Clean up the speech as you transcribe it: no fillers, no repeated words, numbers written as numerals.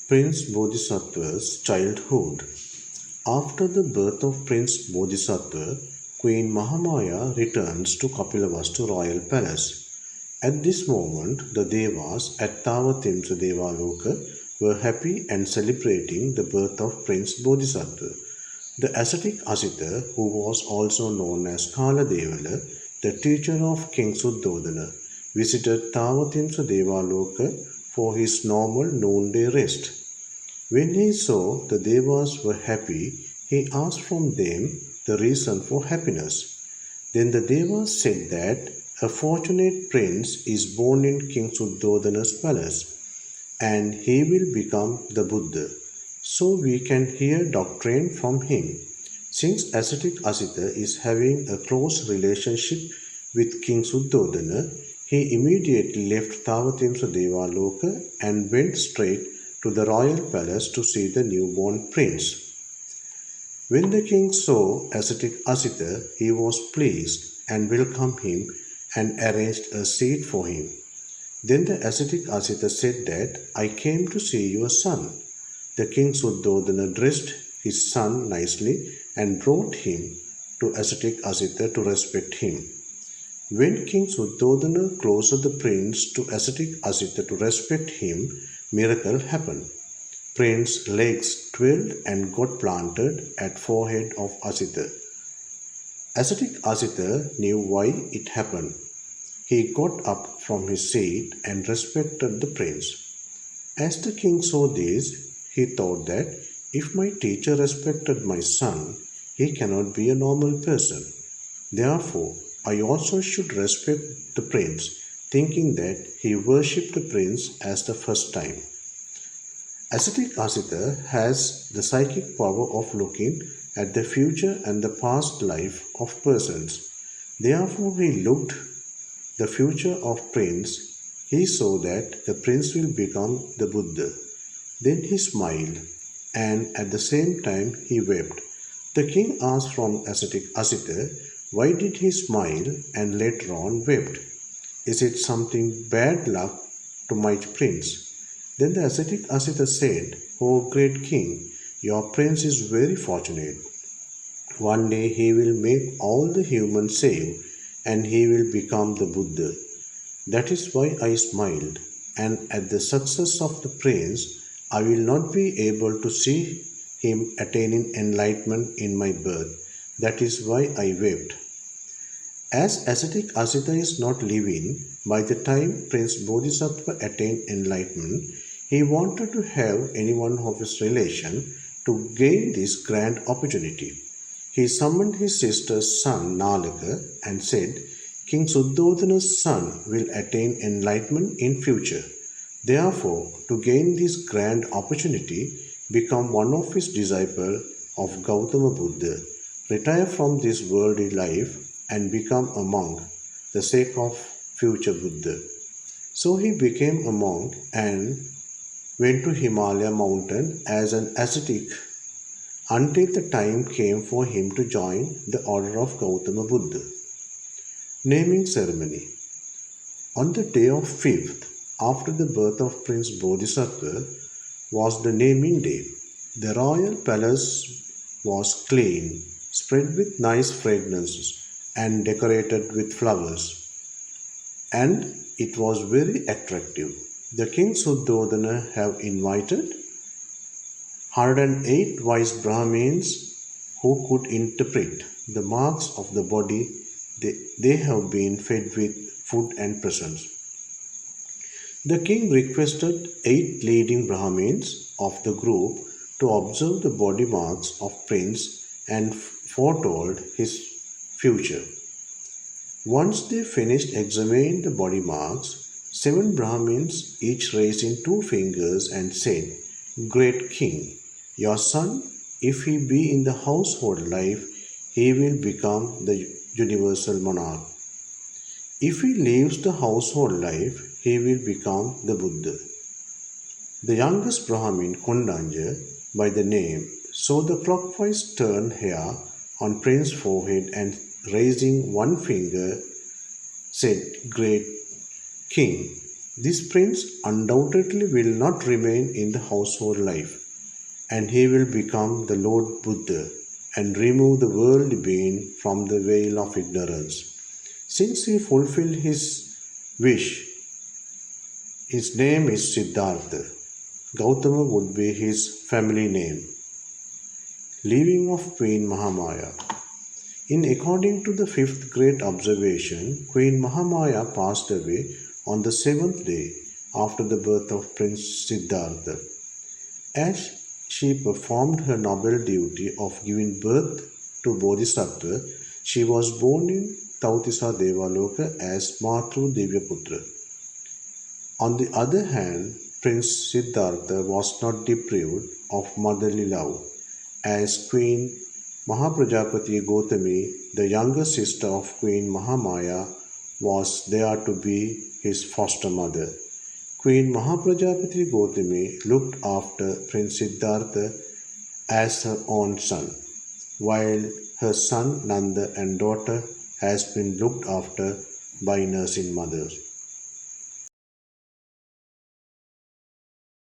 Prince Bodhisattva's childhood. After the birth of Prince Bodhisattva, Queen Mahamaya returns to Kapilavastu royal palace. At this moment, the Devas at Tavatimsa Devaloka were happy and celebrating the birth of Prince Bodhisattva. The ascetic Asita, who was also known as Kala Devala, the teacher of King Suddhodana, visited Tavatimsa Devaloka for his normal noonday rest. When he saw the Devas were happy, he asked from them the reason for happiness. Then the Devas said that a fortunate prince is born in King Suddhodana's palace, and he will become the Buddha, so we can hear doctrine from him. Since ascetic Asita is having a close relationship with King Suddhodana, he immediately left Tavatimsa Devaloka and went straight to the royal palace to see the newborn prince. When the king saw ascetic Asita, he was pleased and welcomed him and arranged a seat for him. Then the ascetic Asita said that, "I came to see your son." The king Suddhodana dressed his son nicely and brought him to ascetic Asita to respect him. When King Suddhodana closed the prince to ascetic Asita to respect him, miracle happened. Prince's legs twirled and got planted at forehead of Asita. Ascetic Asita knew why it happened. He got up from his seat and respected the prince. As the king saw this, he thought that if my teacher respected my son, he cannot be a normal person. Therefore, I also should respect the prince, thinking that he worshipped the prince as the first time. Ascetic Asita has the psychic power of looking at the future and the past life of persons. Therefore, he looked the future of prince. He saw that the prince will become the Buddha. Then he smiled, and at the same time he wept. The king asked from ascetic Asita, why did he smile and later on wept? Is it something bad luck to my prince? Then the ascetic Asita said, O great king, your prince is very fortunate. One day he will make all the humans safe, and he will become the Buddha. That is why I smiled, and at the success of the prince, I will not be able to see him attaining enlightenment in my birth. That is why I wept. As ascetic Asita is not living, by the time Prince Bodhisattva attained enlightenment, he wanted to have any one of his relation to gain this grand opportunity. He summoned his sister's son Nalaka and said, King Suddhodana's son will attain enlightenment in future. Therefore, to gain this grand opportunity, become one of his disciples of Gavthama Buddha, retire from this worldly life and become a monk, the sake of future Buddha. So he became a monk and went to Himalaya mountain as an ascetic until the time came for him to join the order of Gautam Buddha. Naming ceremony. On the day of 5th, after the birth of Prince Bodhisattva, was the naming day. The royal palace was clean, spread with nice fragrances, and decorated with flowers. And it was very attractive. The king Suddhodana have invited 108 wise Brahmins who could interpret the marks of the body. They have been fed with food and presents. The king requested 8 leading Brahmins of the group to observe the body marks of prince and foretold his future. Once they finished examining the body marks, 7 Brahmins each raising 2 fingers and said, Great king, your son, if he be in the household life, he will become the universal monarch. If he leaves the household life, he will become the Buddha. The youngest Brahmin, Kondanja, by the name, saw the clockwise turned hair on prince's forehead and raising 1 finger, said, Great king, This prince undoubtedly will not remain in the household life, and he will become the Lord Buddha and remove the worldly being from the veil of ignorance. Since he fulfilled his wish, his name is Siddhartha. Gauthama would be his family name. Leaving of Queen Mahamaya. In according to the fifth great observation, Queen Mahamaya passed away on the seventh day after the birth of Prince Siddhartha. As she performed her noble duty of giving birth to Bodhisatva, she was born in Tautisa Devaloka as Matru Divyaputra. On the other hand, Prince Siddhartha was not deprived of motherly love, as Queen Mahaprajapati Gautami, the younger sister of Queen Mahamaya, was there to be his foster mother. Queen Mahaprajapati Gautami looked after Prince Siddhartha as her own son, while her son Nanda and daughter has been looked after by nursing mothers.